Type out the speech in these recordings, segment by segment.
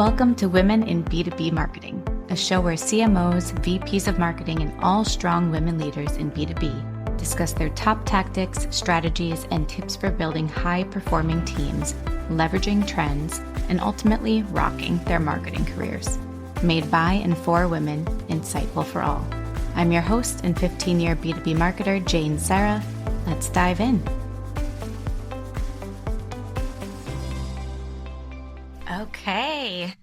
Welcome to Women in B2B Marketing, a show where CMOs, VPs of marketing, and all strong women leaders in B2B discuss their top tactics, strategies, and tips for building high-performing teams, leveraging trends, and ultimately rocking their marketing careers. Made by and for women, insightful for all. I'm your host and 15-year B2B marketer, Jane Sarah. Let's dive in. Okay.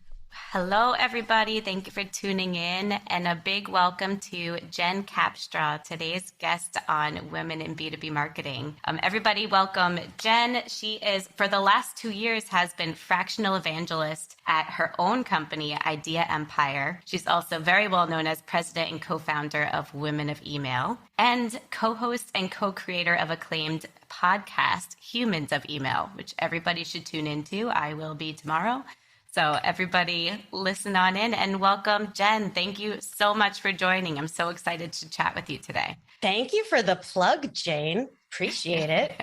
Hello, everybody. Thank you for tuning in, and a big welcome to Jen Capstraw, today's guest on Women in B2B Marketing. Everybody, welcome Jen. She is, for the last 2 years, has been fractional evangelist at her own company, Idea Empire. She's also very well known as president and co-founder of Women of Email, and co-host and co-creator of acclaimed podcast, Humans of Email, which everybody should tune into. I will be tomorrow. So everybody listen on in and welcome Jen. Thank you so much for joining. I'm so excited to chat with you today. Thank you for the plug, Jane. Appreciate it.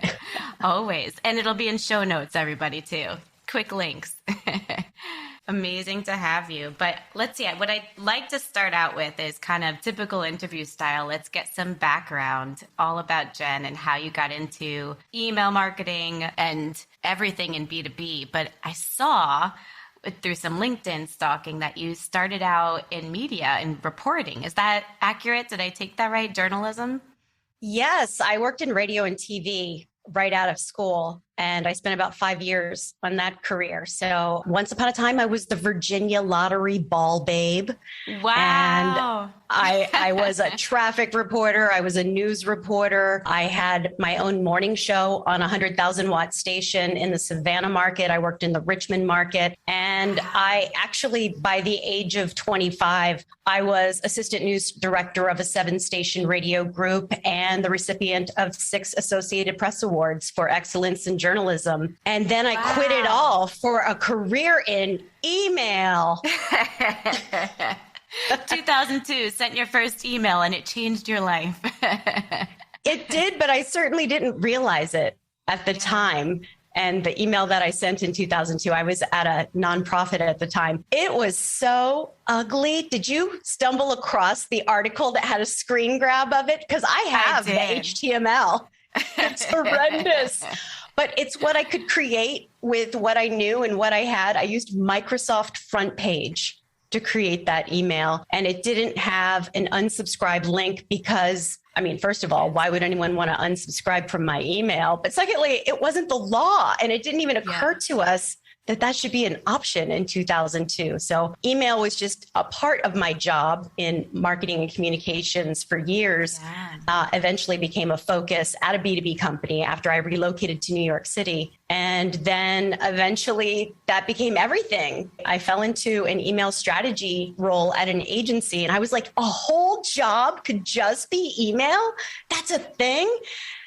Always. And it'll be in show notes, everybody, too. Quick links. Amazing to have you. But let's see, what I'd like to start out with is kind of typical interview style. Let's get some background all about Jen and how you got into email marketing and everything in B2B. But I saw through some LinkedIn stalking that you started out in media and reporting. Is that accurate? Did I take that right? Journalism? Yes, I worked in radio and TV right out of school, and I spent about 5 years on that career. So once upon a time, I was the Virginia lottery ball babe. Wow. And I was a traffic reporter. I was a news reporter. I had my own morning show on a 100,000 watt station in the Savannah market. I worked in the Richmond market. And I actually, by the age of 25, I was assistant news director of a 7-station radio group and the recipient of 6 Associated Press Awards for excellence in journalism. And then I quit it all for a career in email. 2002, sent your first email and it changed your life. It did, but I certainly didn't realize it at the time. And the email that I sent in 2002, I was at a nonprofit at the time. It was so ugly. Did you stumble across the article that had a screen grab of it? Because I have the HTML. It's horrendous. But it's what I could create with what I knew and what I had. I used Microsoft Front Page to create that email. And it didn't have an unsubscribe link because, I mean, first of all, why would anyone want to unsubscribe from my email? But secondly, it wasn't the law. And it didn't even occur to us that that should be an option in 2002. So email was just a part of my job in marketing and communications for years. Eventually became a focus at a B2B company after I relocated to New York City. And then eventually that became everything. I fell into an email strategy role at an agency. And I was like, a whole job could just be email? That's a thing?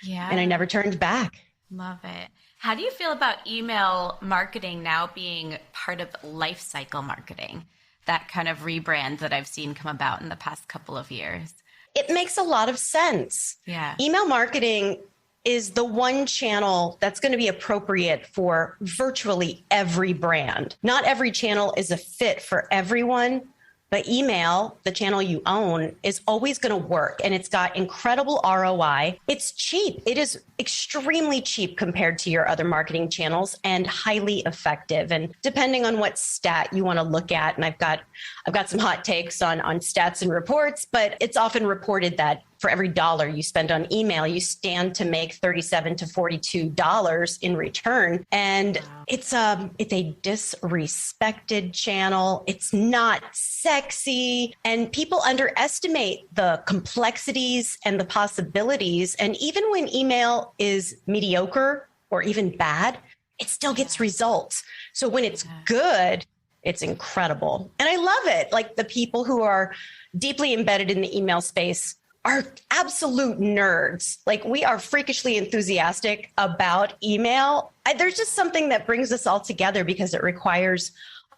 Yeah. And I never turned back. Love it. How do you feel about email marketing now being part of life cycle marketing? That kind of rebrand that I've seen come about in the past couple of years. It makes a lot of sense. Yeah. Email marketing is the one channel that's going to be appropriate for virtually every brand. Not every channel is a fit for everyone, but email, the channel you own, is always going to work, and it's got incredible ROI. It's cheap. It is extremely cheap compared to your other marketing channels and highly effective. And depending on what stat you want to look at, and I've got some hot takes on stats and reports, but it's often reported that for every dollar you spend on email, you stand to make $37 to $42 in return. And it's a disrespected channel. It's not sexy. And people underestimate the complexities and the possibilities. And even when email is mediocre or even bad, it still gets results. So when it's good, it's incredible. And I love it. Like, the people who are deeply embedded in the email space are absolute nerds. Like, we are freakishly enthusiastic about email. There's just something that brings us all together because it requires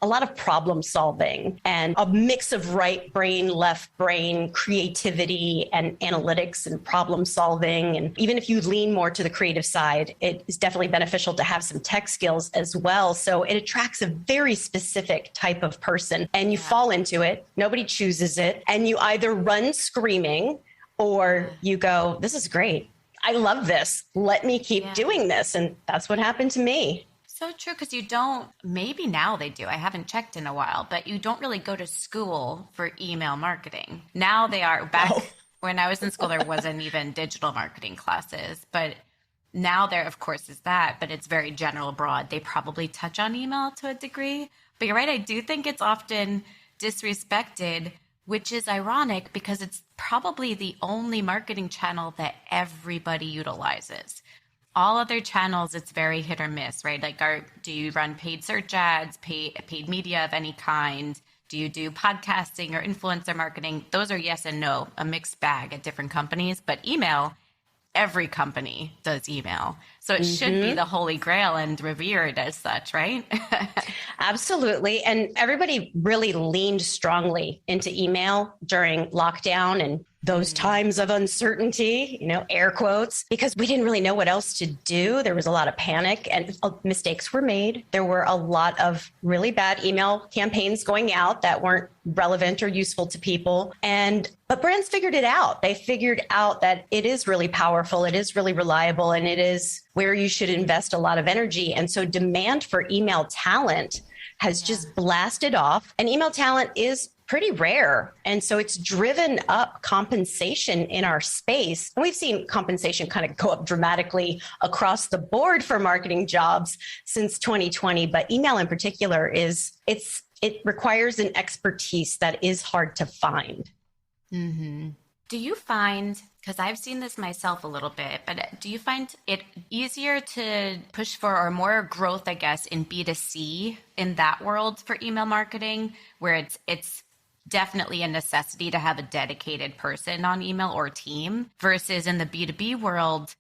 a lot of problem solving and a mix of right brain, left brain, creativity and analytics and problem solving. And even if you lean more to the creative side, it is definitely beneficial to have some tech skills as well. So it attracts a very specific type of person and you fall into it. Nobody chooses it. And you either run screaming or you go, this is great. I love this. Let me keep doing this. And that's what happened to me. So true, because you don't, maybe now they do. I haven't checked in a while, but you don't really go to school for email marketing. Now they are. Back when I was in school, there wasn't even digital marketing classes, but now there, of course, is that, but it's very general, broad. They probably touch on email to a degree, but you're right. I do think it's often disrespected, which is ironic because it's probably the only marketing channel that everybody utilizes. All other channels, it's very hit or miss, right? Like, do you run paid search ads, paid media of any kind? Do you do podcasting or influencer marketing? Those are yes and no, a mixed bag at different companies. But email, every company does email. So it should be the holy grail and revered as such, right? Absolutely. And everybody really leaned strongly into email during lockdown and those times of uncertainty, air quotes, because we didn't really know what else to do. There was a lot of panic and mistakes were made. There were a lot of really bad email campaigns going out that weren't relevant or useful to people. But brands figured it out. They figured out that it is really powerful. It is really reliable. And it is where you should invest a lot of energy. And so demand for email talent has just blasted off. And email talent is pretty rare. And so it's driven up compensation in our space. And we've seen compensation kind of go up dramatically across the board for marketing jobs since 2020. But email in particular it requires an expertise that is hard to find. Mm-hmm. Do you find, because I've seen this myself a little bit, but do you find it easier to push for or more growth, I guess, in B2C in that world for email marketing, where it's definitely a necessity to have a dedicated person on email or team, versus in the B2B world,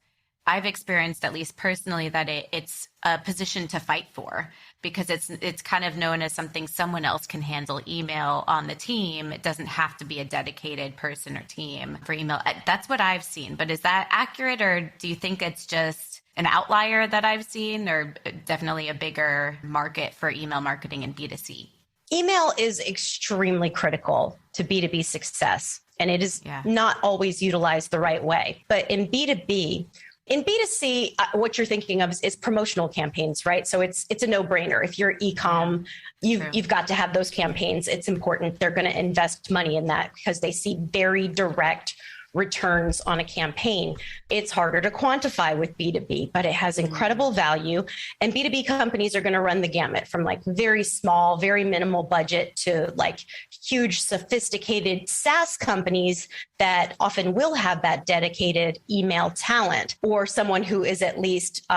I've experienced, at least personally, that it's a position to fight for because it's kind of known as something someone else can handle email on the team. It doesn't have to be a dedicated person or team for email. That's what I've seen. But is that accurate, or do you think it's just an outlier that I've seen, or definitely a bigger market for email marketing in B2C? Email is extremely critical to B2B success, and it is not always utilized the right way. But in B2B, in B2C, what you're thinking of is promotional campaigns, right? So it's a no-brainer. If you're e-com, you've got to have those campaigns. It's important. They're going to invest money in that because they see very direct returns on a campaign. It's harder to quantify with B2B, but it has incredible value. And B2B companies are going to run the gamut from like very small, very minimal budget to like huge, sophisticated SaaS companies that often will have that dedicated email talent, or someone who is at least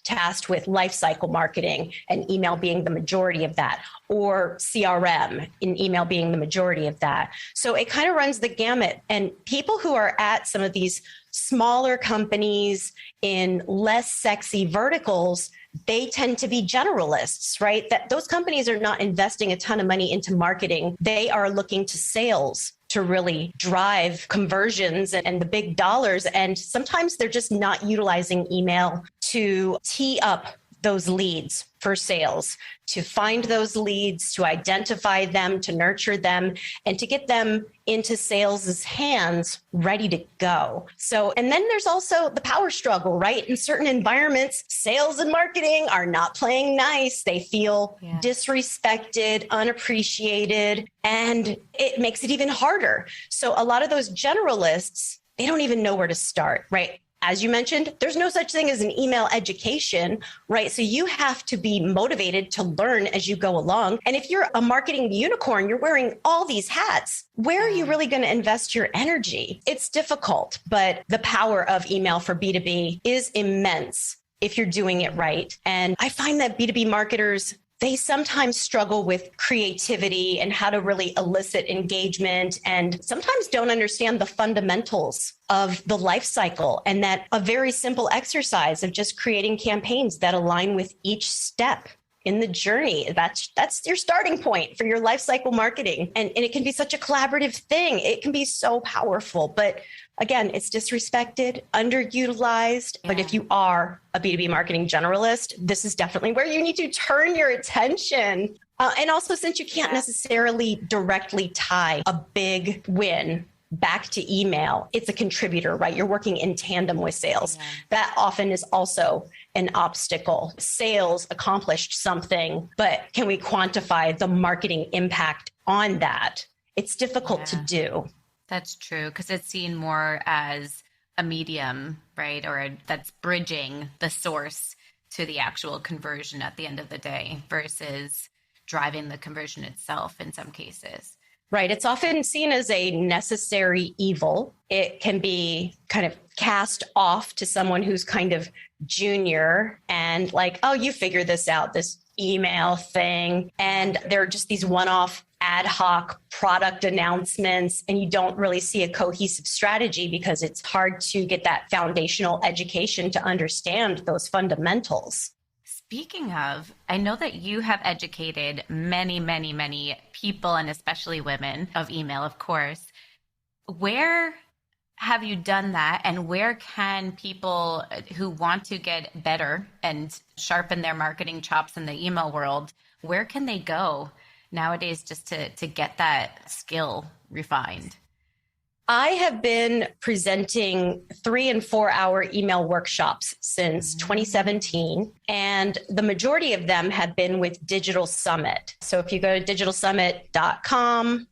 tasked with lifecycle marketing and email being the majority of that, or CRM in email being the majority of that. So it kind of runs the gamut. And people who are at some of these smaller companies in less sexy verticals, they tend to be generalists, right? That those companies are not investing a ton of money into marketing. They are looking to sales to really drive conversions and the big dollars. And sometimes they're just not utilizing email to tee up those leads for sales, to find those leads, to identify them, to nurture them, and to get them into sales's hands ready to go. So, and then there's also the power struggle, right? In certain environments, sales and marketing are not playing nice. They feel disrespected, unappreciated, and it makes it even harder. So a lot of those generalists, they don't even know where to start, right? As you mentioned, there's no such thing as an email education, right? So you have to be motivated to learn as you go along. And if you're a marketing unicorn, you're wearing all these hats. Where are you really going to invest your energy? It's difficult, but the power of email for B2B is immense if you're doing it right. And I find that B2B marketers, they sometimes struggle with creativity and how to really elicit engagement, and sometimes don't understand the fundamentals of the life cycle, and that a very simple exercise of just creating campaigns that align with each step in the journey. That's your starting point for your life cycle marketing. And it can be such a collaborative thing. It can be so powerful, but again, it's disrespected, underutilized. Yeah. But if you are a B2B marketing generalist, this is definitely where you need to turn your attention. And also, since you can't necessarily directly tie a big win back to email, it's a contributor, right? You're working in tandem with sales. Yeah. That often is also an obstacle. Sales accomplished something, but can we quantify the marketing impact on that? It's difficult to do. That's true, because it's seen more as a medium, right? Or that's bridging the source to the actual conversion at the end of the day versus driving the conversion itself in some cases. Right. It's often seen as a necessary evil. It can be kind of cast off to someone who's kind of junior and like, oh, you figure this out, this email thing. And there are just these one-off ad hoc product announcements, and you don't really see a cohesive strategy because it's hard to get that foundational education to understand those fundamentals. Speaking of, I know that you have educated many, many, many people, and especially women, of email, of course. Where have you done that? And where can people who want to get better and sharpen their marketing chops in the email world, where can they go nowadays just to get that skill refined? I have been presenting 3 and 4 hour email workshops since 2017, and the majority of them have been with Digital Summit. So if you go to digitalsummit.com,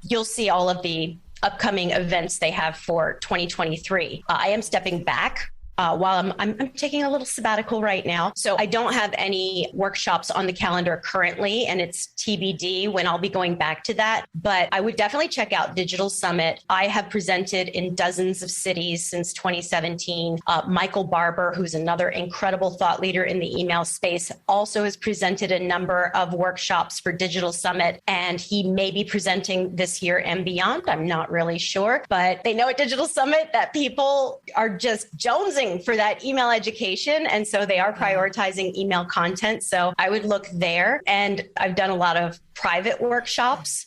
you'll see all of the upcoming events they have for 2023. I am stepping back while I'm taking a little sabbatical right now. So I don't have any workshops on the calendar currently, and it's TBD when I'll be going back to that. But I would definitely check out Digital Summit. I have presented in dozens of cities since 2017. Michael Barber, who's another incredible thought leader in the email space, also has presented a number of workshops for Digital Summit, and he may be presenting this year and beyond. I'm not really sure, but they know at Digital Summit that people are just jonesing for that email education. And so they are prioritizing email content. So I would look there. And I've done a lot of private workshops,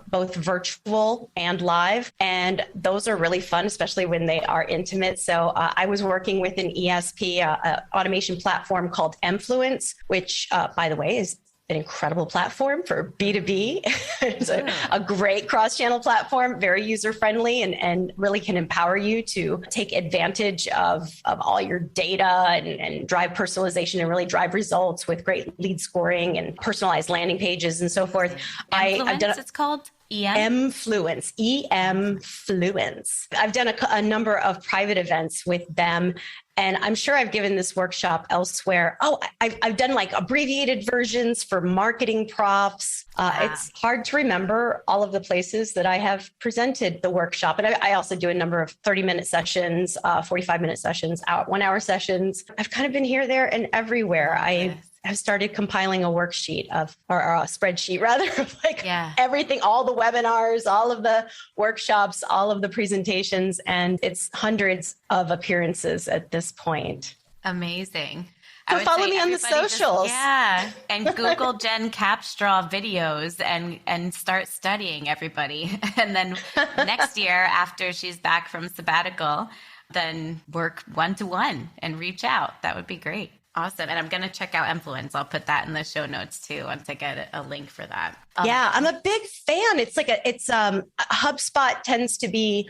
both virtual and live. And those are really fun, especially when they are intimate. So I was working with an ESP, automation platform called Mfluence, which, by the way, is an incredible platform for B2B. It's a great cross-channel platform, very user-friendly, and really can empower you to take advantage of all your data and drive personalization and really drive results with great lead scoring and personalized landing pages and so forth. I've done it's called? Mfluence, Mfluence. I've done a number of private events with them, and I'm sure I've given this workshop elsewhere. Oh, I've done like abbreviated versions for marketing props. It's hard to remember all of the places that I have presented the workshop. And I also do a number of 30-minute sessions, 45-minute sessions, 1-hour sessions. I've kind of been here, there, and everywhere. I've started compiling a worksheet or a spreadsheet rather, of everything, all the webinars, all of the workshops, all of the presentations, and it's hundreds of appearances at this point. Amazing. So follow me on the socials. And Google Jen Capstraw videos and start studying, everybody. And then next year, after she's back from sabbatical, then work one-to-one and reach out. That would be great. Awesome. And I'm going to check out Mfluence. I'll put that in the show notes too, once I get a link for that. I'm a big fan. It's HubSpot tends to be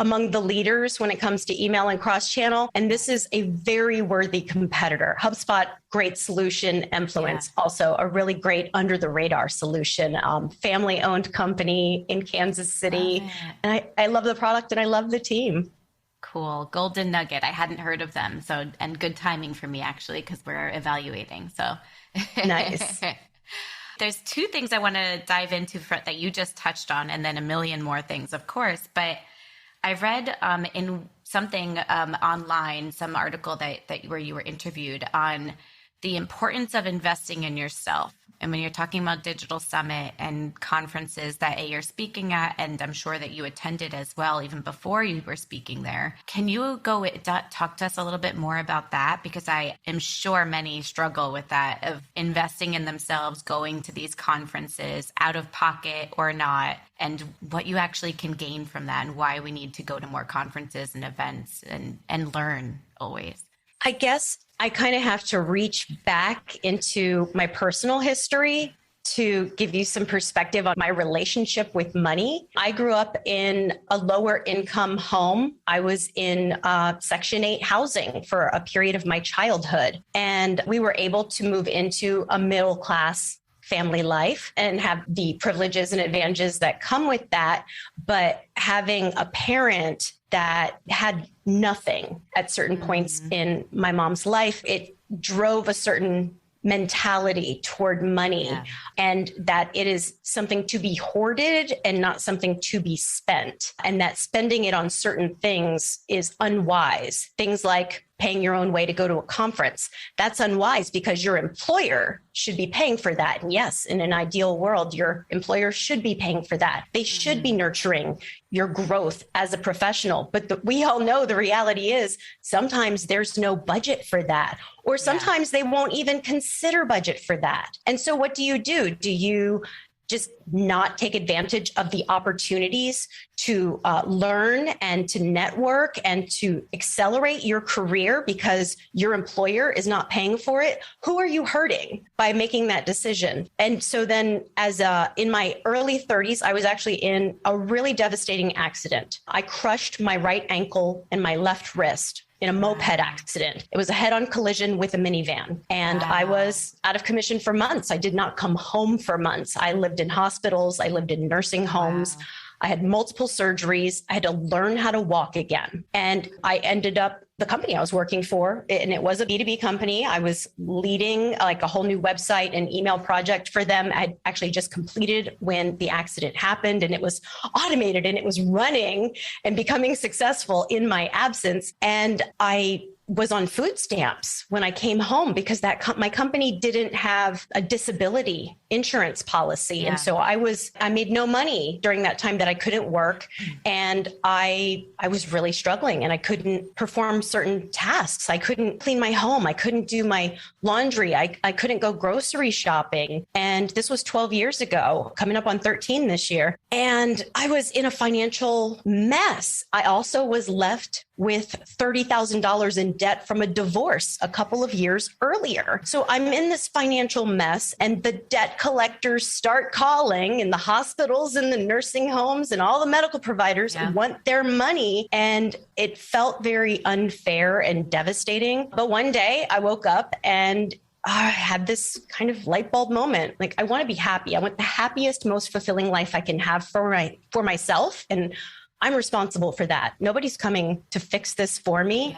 among the leaders when it comes to email and cross-channel. And this is a very worthy competitor. HubSpot, great solution. Mfluence, also a really great under the radar solution. Family-owned company in Kansas City. And I love the product and I love the team. Cool. Golden Nugget. I hadn't heard of them. So, and good timing for me actually, because we're evaluating. So nice. There's 2 things I want to dive into that you just touched on, and then a million more things, of course. But I read in something online, some article that where you were interviewed on the importance of investing in yourself And when you're talking about Digital Summit and conferences that you're speaking at, and I'm sure that you attended as well, even before you were speaking there, can you talk to us a little bit more about that? Because I am sure many struggle with that, of investing in themselves, going to these conferences out of pocket or not, and what you actually can gain from that, and why we need to go to more conferences and events and learn always. I guess I kind of have to reach back into my personal history to give you some perspective on my relationship with money. I grew up in a lower income home. I was in Section 8 housing for a period of my childhood, and we were able to move into a middle class family life and have the privileges and advantages that come with that. But having a parent that had nothing at certain points in my mom's life, it drove a certain mentality toward money, and that it is something to be hoarded and not something to be spent, and that spending it on certain things is unwise. Things like paying your own way to go to a conference. That's unwise because your employer should be paying for that. And yes, in an ideal world, your employer should be paying for that. They should be nurturing your growth as a professional. But we all know the reality is sometimes there's no budget for that, or sometimes they won't even consider budget for that. And so what do? Do you just not take advantage of the opportunities to learn and to network and to accelerate your career because your employer is not paying for it? Who are you hurting by making that decision? And so then in my early 30s, I was actually in a really devastating accident. I crushed my right ankle and my left wrist in a moped accident. It was a head-on collision with a minivan. And I was out of commission for months. I did not come home for months. I lived in hospitals. I lived in nursing homes. I had multiple surgeries. I had to learn how to walk again. And I ended up, the company I was working for, and it was a B2B company. I was leading like a whole new website and email project for them. I'd actually just completed when the accident happened, and it was automated and it was running and becoming successful in my absence. And I was on food stamps when I came home because my company didn't have a disability insurance policy. And so I made no money during that time that I couldn't work. And I was really struggling, and I couldn't perform certain tasks. I couldn't clean my home. I couldn't do my laundry. I couldn't go grocery shopping. And this was 12 years ago, coming up on 13 this year. And I was in a financial mess. I also was left with $30,000 in debt from a divorce a couple of years earlier. So I'm in this financial mess, and the debt collectors start calling, and the hospitals and the nursing homes and all the medical providers want their money. And it felt very unfair and devastating. But one day I woke up and I had this kind of light bulb moment. Like, I want to be happy. I want the happiest, most fulfilling life I can have for myself. And I'm responsible for that. Nobody's coming to fix this for me.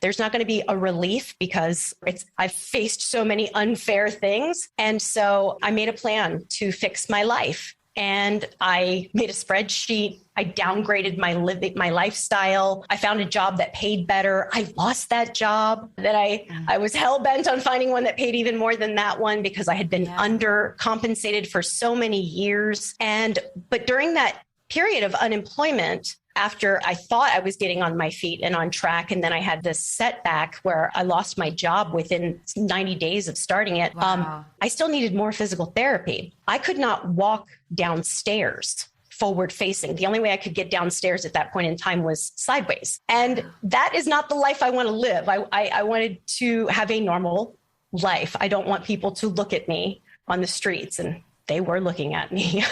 There's not going to be a relief because I've faced so many unfair things. And so I made a plan to fix my life. And I made a spreadsheet. I downgraded my lifestyle. I found a job that paid better. I lost that job that I was hell bent on finding one that paid even more than that one because I had been undercompensated for so many years. But during that period of unemployment, after I thought I was getting on my feet and on track, and then I had this setback where I lost my job within 90 days of starting it, I still needed more physical therapy. I could not walk downstairs forward facing. The only way I could get downstairs at that point in time was sideways. And that is not the life I want to live. I wanted to have a normal life. I don't want people to look at me on the streets, and they were looking at me.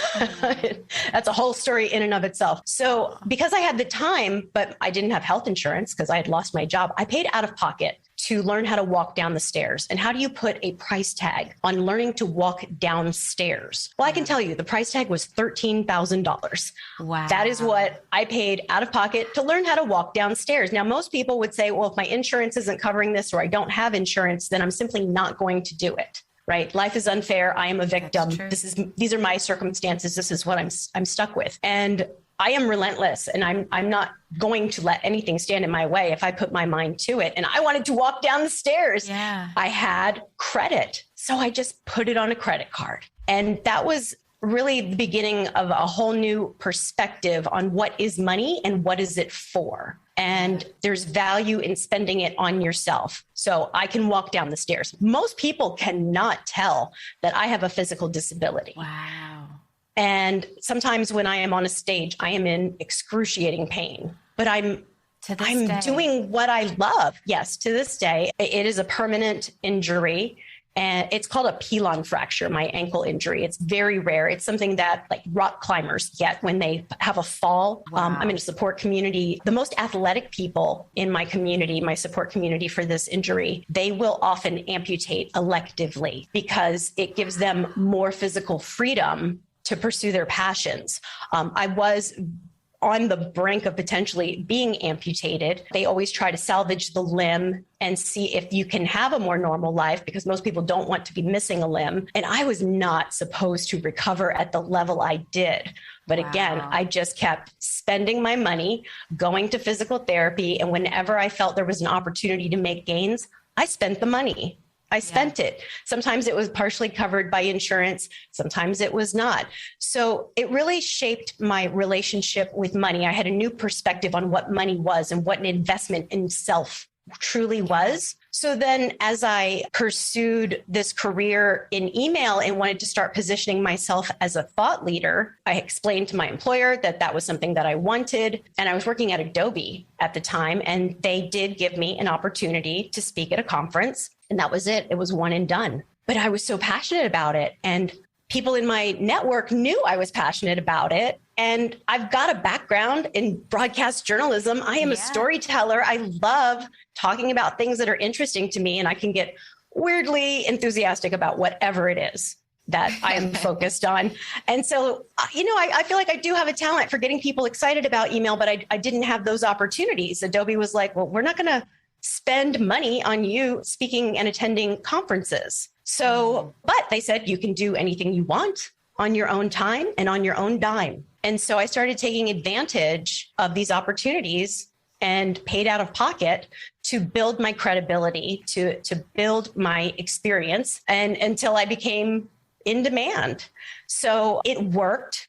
That's a whole story in and of itself. So because I had the time, but I didn't have health insurance because I had lost my job, I paid out of pocket to learn how to walk down the stairs. And how do you put a price tag on learning to walk downstairs? Well, I can tell you the price tag was $13,000. Wow. That is what I paid out of pocket to learn how to walk downstairs. Now, most people would say, well, if my insurance isn't covering this or I don't have insurance, then I'm simply not going to do it. Right? Life is unfair. I am a victim. These are my circumstances. This is what I'm stuck with. And I am relentless, and I'm not going to let anything stand in my way if I put my mind to it. And I wanted to walk down the stairs. Yeah. I had credit. So I just put it on a credit card. And that was really the beginning of a whole new perspective on what is money and what is it for. And there's value in spending it on yourself. So I can walk down the stairs. Most people cannot tell that I have a physical disability. Wow. And sometimes when I am on a stage, I am in excruciating pain, but I'm doing what I love. Yes, to this day, it is a permanent injury. And it's called a pilon fracture, my ankle injury. It's very rare. It's something that like rock climbers get when they have a fall. Wow. I'm in a support community. The most athletic people in my community, my support community for this injury, they will often amputate electively because it gives them more physical freedom to pursue their passions. I was on the brink of potentially being amputated. They always try to salvage the limb and see if you can have a more normal life because most people don't want to be missing a limb. And I was not supposed to recover at the level I did. But again, I just kept spending my money, going to physical therapy. And whenever I felt there was an opportunity to make gains, I spent the money. I spent it. Sometimes it was partially covered by insurance. Sometimes it was not. So it really shaped my relationship with money. I had a new perspective on what money was and what an investment in self truly was. So then as I pursued this career in email and wanted to start positioning myself as a thought leader, I explained to my employer that that was something that I wanted. And I was working at Adobe at the time, and they did give me an opportunity to speak at a conference. And that was it. It was one and done. But I was so passionate about it. And people in my network knew I was passionate about it. And I've got a background in broadcast journalism. I am a storyteller. I love talking about things that are interesting to me. And I can get weirdly enthusiastic about whatever it is that I am focused on. And so, I feel like I do have a talent for getting people excited about email, but I didn't have those opportunities. Adobe was like, well, we're not going to spend money on you speaking and attending conferences. So, but they said you can do anything you want on your own time and on your own dime. And so I started taking advantage of these opportunities and paid out of pocket to build my credibility, to build my experience, and until I became in demand. So it worked.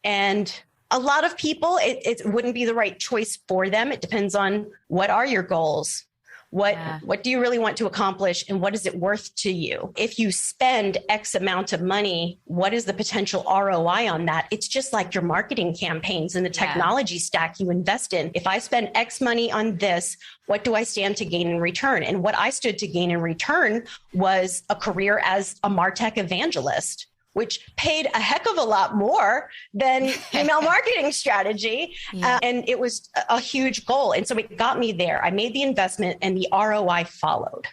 And a lot of people, it wouldn't be the right choice for them. It depends on what are your goals? What do you really want to accomplish, and what is it worth to you? If you spend X amount of money, what is the potential ROI on that? It's just like your marketing campaigns and the technology stack you invest in. If I spend X money on this, what do I stand to gain in return? And what I stood to gain in return was a career as a MarTech evangelist, which paid a heck of a lot more than email marketing strategy. And it was a huge goal. And so it got me there. I made the investment and the ROI followed.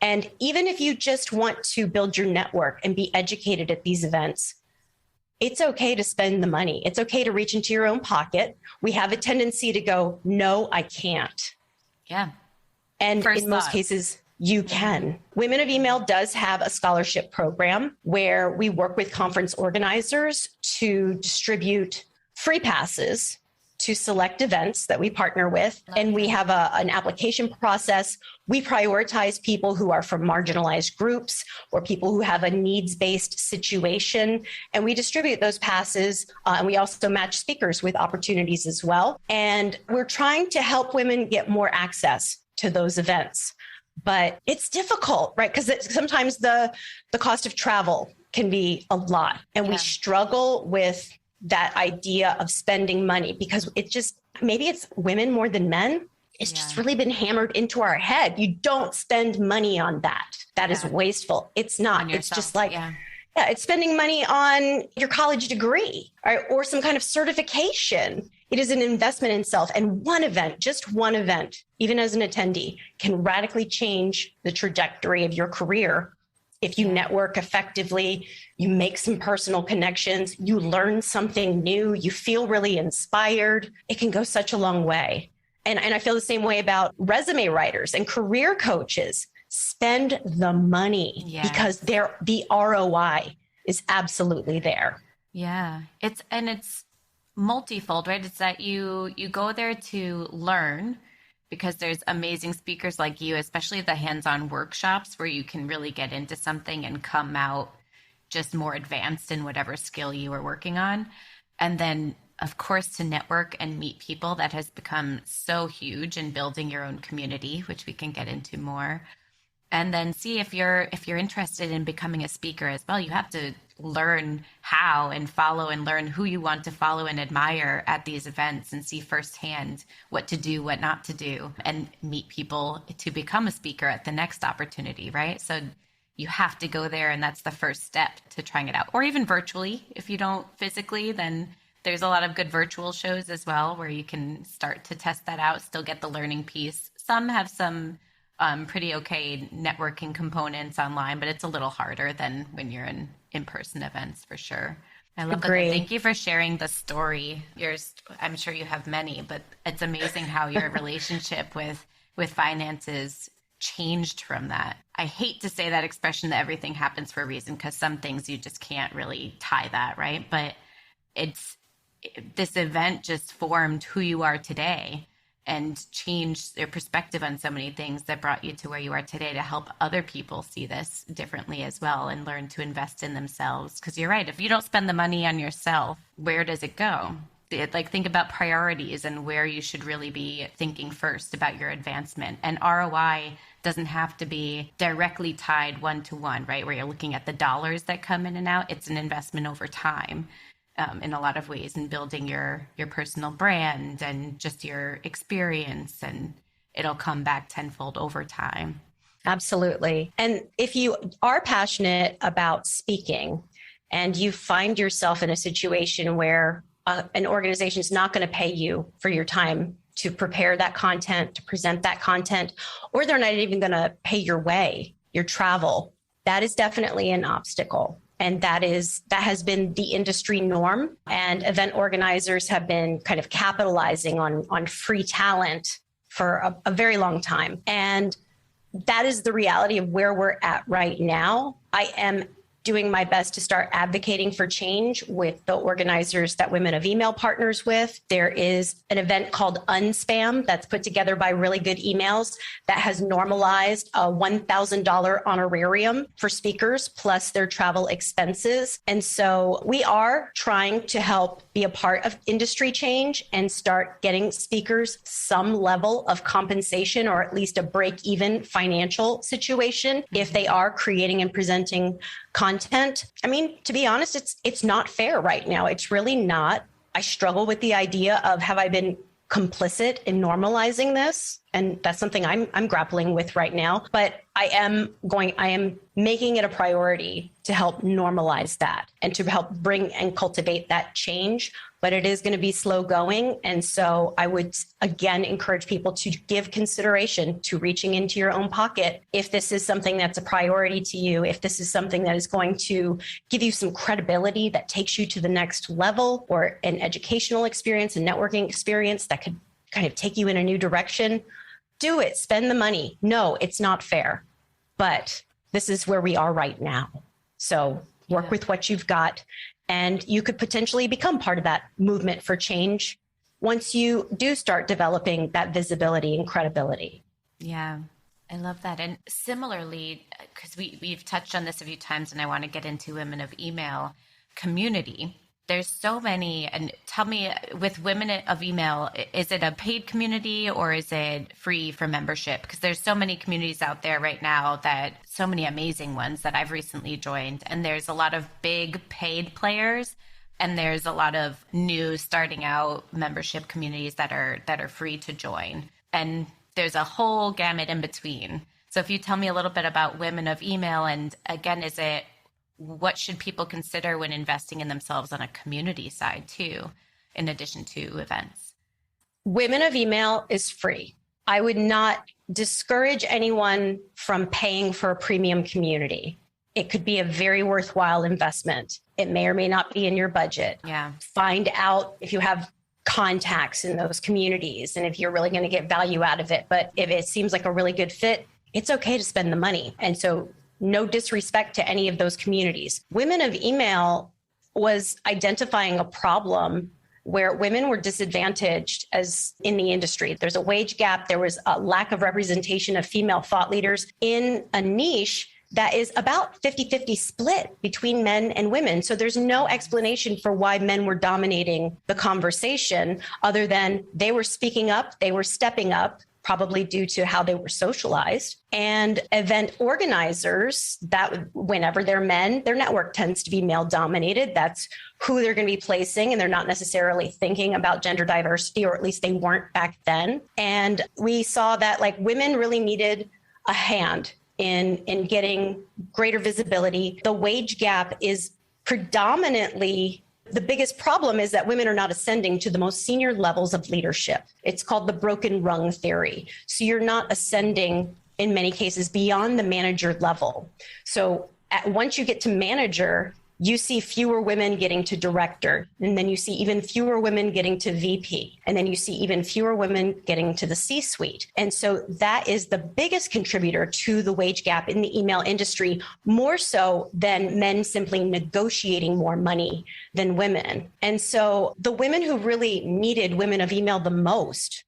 And even if you just want to build your network and be educated at these events, it's okay to spend the money. It's okay to reach into your own pocket. We have a tendency to go, no, I can't. Yeah. And in most cases, you can. Women of Email does have a scholarship program where we work with conference organizers to distribute free passes to select events that we partner with. And we have an application process. We prioritize people who are from marginalized groups or people who have a needs-based situation. And we distribute those passes. And we also match speakers with opportunities as well. And we're trying to help women get more access to those events. But it's difficult, right? Because sometimes the cost of travel can be a lot. And we struggle with that idea of spending money because maybe it's women more than men. It's just really been hammered into our head. You don't spend money on that. That is wasteful. It's not. It's just like, it's spending money on your college degree or some kind of certification. It is an investment in self. And one event, just one event, even as an attendee, can radically change the trajectory of your career. If you network effectively, you make some personal connections, you learn something new, you feel really inspired, it can go such a long way. And I feel the same way about resume writers and career coaches. Spend the money because the ROI is absolutely there. Yeah. It's multifold, right? It's that you go there to learn because there's amazing speakers like you, especially the hands-on workshops where you can really get into something and come out just more advanced in whatever skill you are working on. And then, of course, to network and meet people, that has become so huge in building your own community, which we can get into more. And then see if you're interested in becoming a speaker as well. You have to learn how and follow and learn who you want to follow and admire at these events and see firsthand what to do, what not to do, and meet people to become a speaker at the next opportunity, right? So you have to go there, and that's the first step to trying it out. Or even virtually, if you don't physically, then there's a lot of good virtual shows as well where you can start to test that out, still get the learning piece. Some have some pretty okay networking components online, but it's a little harder than when you're in in-person events for sure. I love that. Thank you for sharing the story. I'm sure you have many, but it's amazing how your relationship with finances changed from that. I hate to say that expression that everything happens for a reason, because some things you just can't really tie that, right? But this event just formed who you are today and changed their perspective on so many things that brought you to where you are today to help other people see this differently as well and learn to invest in themselves. Because you're right, if you don't spend the money on yourself, where does it go? Think about priorities and where you should really be thinking first about your advancement. And ROI doesn't have to be directly tied one-to-one, right? Where you're looking at the dollars that come in and out. It's an investment over time. In a lot of ways, in building your personal brand and just your experience, and it'll come back tenfold over time. Absolutely. And if you are passionate about speaking and you find yourself in a situation where an organization is not going to pay you for your time to prepare that content, to present that content, or they're not even going to pay your way, your travel, that is definitely an obstacle. And that has been the industry norm. And event organizers have been kind of capitalizing on free talent for a very long time. And that is the reality of where we're at right now. I am doing my best to start advocating for change with the organizers that Women of Email partners with. There is an event called Unspam that's put together by Really Good Emails that has normalized a $1,000 honorarium for speakers plus their travel expenses. And so we are trying to help be a part of industry change and start getting speakers some level of compensation, or at least a break-even financial situation if they are creating and presenting content. I mean, to be honest, it's not fair right now. It's really not. I struggle with the idea of, have I been complicit in normalizing this? And that's something I'm grappling with right now. But I am making it a priority to help normalize that and to help bring and cultivate that change. But it is going to be slow going. And so I would, again, encourage people to give consideration to reaching into your own pocket. If this is something that's a priority to you, if this is something that is going to give you some credibility that takes you to the next level, or an educational experience, a networking experience that could kind of take you in a new direction, do it. Spend the money. No, it's not fair, but this is where we are right now. So work with what you've got. And you could potentially become part of that movement for change once you do start developing that visibility and credibility. Yeah, I love that. And similarly, because we've touched on this a few times, and I want to get into Women of Email community. There's so many. And tell me, with Women of Email, is it a paid community or is it free for membership? Because there's so many communities out there right now, so many amazing ones that I've recently joined. And there's a lot of big paid players, and there's a lot of new starting out membership communities that are free to join. And there's a whole gamut in between. So if you tell me a little bit about Women of Email, and again, what should people consider when investing in themselves on a community side too, in addition to events? Women of Email is free. I would not discourage anyone from paying for a premium community. It could be a very worthwhile investment. It may or may not be in your budget. Yeah. Find out if you have contacts in those communities and if you're really going to get value out of it. But if it seems like a really good fit, it's okay to spend the money. And so no disrespect to any of those communities. Women of Email was identifying a problem where women were disadvantaged as in the industry. There's a wage gap. There was a lack of representation of female thought leaders in a niche that is about 50-50 split between men and women. So there's no explanation for why men were dominating the conversation other than they were speaking up, they were stepping up, probably due to how they were socialized. And event organizers, that whenever they're men, their network tends to be male dominated. That's who they're going to be placing. And they're not necessarily thinking about gender diversity, or at least they weren't back then. And we saw that like women really needed a hand in getting greater visibility. The wage gap is predominantly, the biggest problem is that women are not ascending to the most senior levels of leadership. It's called the broken rung theory. So you're not ascending in many cases beyond the manager level. So once you get to manager, you see fewer women getting to director, and then you see even fewer women getting to VP, and then you see even fewer women getting to the C-suite. And so that is the biggest contributor to the wage gap in the email industry, more so than men simply negotiating more money than women. And so the women who really needed women of email the most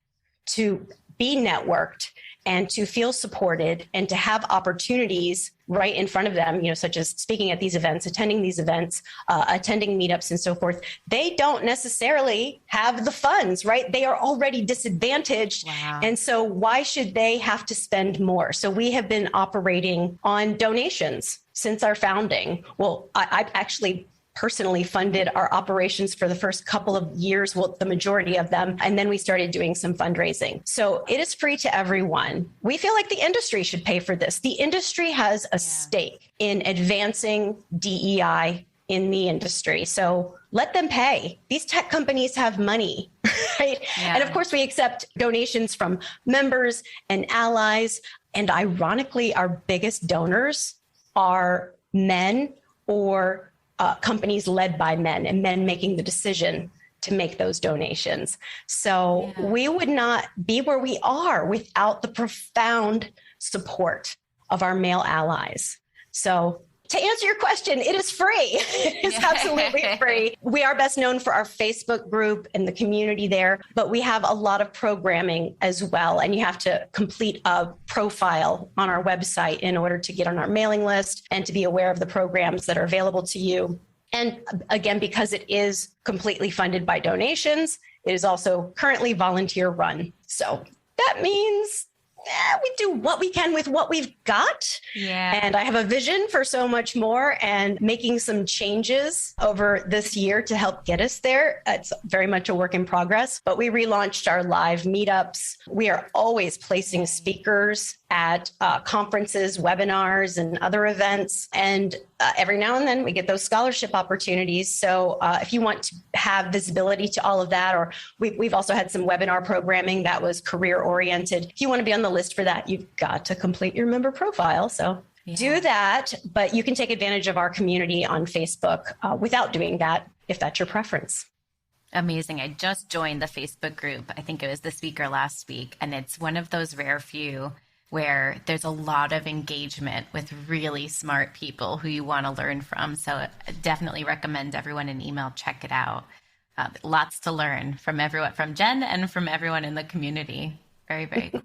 to be networked and to feel supported and to have opportunities right in front of them, such as speaking at these events, attending these events, attending meetups and so forth, they don't necessarily have the funds, right? They are already disadvantaged. Wow. And so why should they have to spend more? So we have been operating on donations since our founding. Well, I've actually personally funded our operations for the first couple of years, well, the majority of them. And then we started doing some fundraising. So it is free to everyone. We feel like the industry should pay for this. The industry has a stake in advancing DEI in the industry. So let them pay. These tech companies have money, right? Yeah. And of course, we accept donations from members and allies. And ironically, our biggest donors are men or companies led by men, and men making the decision to make those donations. So we would not be where we are without the profound support of our male allies. So to answer your question, it is free. It is absolutely free. We are best known for our Facebook group and the community there, but we have a lot of programming as well. And you have to complete a profile on our website in order to get on our mailing list and to be aware of the programs that are available to you. And again, because it is completely funded by donations, it is also currently volunteer run. So that means we do what we can with what we've got. Yeah. And I have a vision for so much more and making some changes over this year to help get us there. It's very much a work in progress, but we relaunched our live meetups. We are always placing speakers at conferences, webinars, and other events. And every now and then we get those scholarship opportunities. So if you want to have visibility to all of that, or we've also had some webinar programming that was career oriented. If you want to be on the list for that, you've got to complete your member profile. So do that, but you can take advantage of our community on Facebook without doing that, if that's your preference. Amazing. I just joined the Facebook group. I think it was this week or last week. And it's one of those rare few where there's a lot of engagement with really smart people who you want to learn from. So I definitely recommend everyone in email check it out. Lots to learn from everyone, from Jen and from everyone in the community. Very, very cool.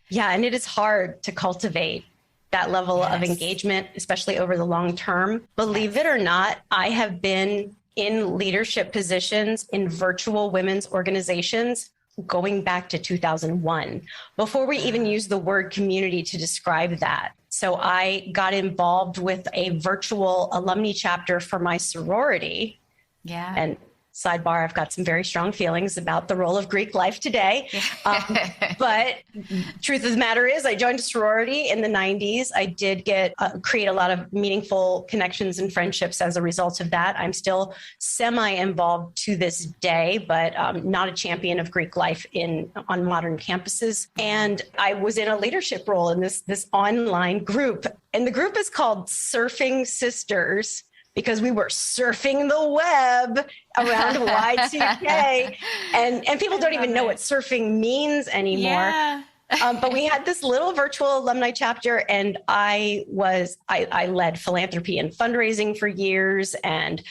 Yeah, and it is hard to cultivate that level of engagement, especially over the long term. Believe it or not, I have been in leadership positions in virtual women's organizations going back to 2001, before we even used the word community to describe that. So I got involved with a virtual alumni chapter for my sorority. Yeah. And sidebar, I've got some very strong feelings about the role of Greek life today. But truth of the matter is I joined a sorority in the 90s. I did create a lot of meaningful connections and friendships as a result of that. I'm still semi-involved to this day, but not a champion of Greek life on modern campuses. And I was in a leadership role in this online group. And the group is called Surfing Sisters, because we were surfing the web around Y2K. And people don't even know what surfing means anymore. Yeah. But we had this little virtual alumni chapter, and I led philanthropy and fundraising for years, and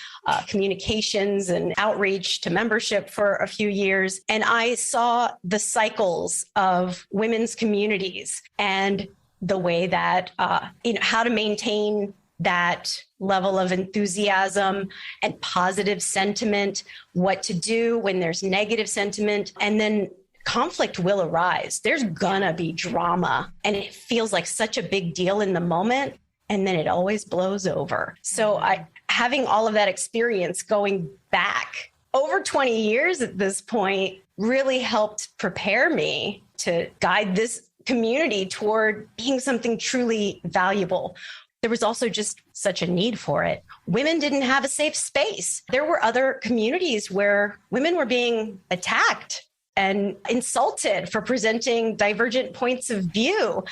communications and outreach to membership for a few years. And I saw the cycles of women's communities and the way that, how to maintain that level of enthusiasm and positive sentiment, what to do when there's negative sentiment, and then conflict will arise. There's gonna be drama, and it feels like such a big deal in the moment, and then it always blows over. So having all of that experience going back over 20 years at this point really helped prepare me to guide this community toward being something truly valuable. There was also just such a need for it. Women didn't have a safe space. There were other communities where women were being attacked and insulted for presenting divergent points of view,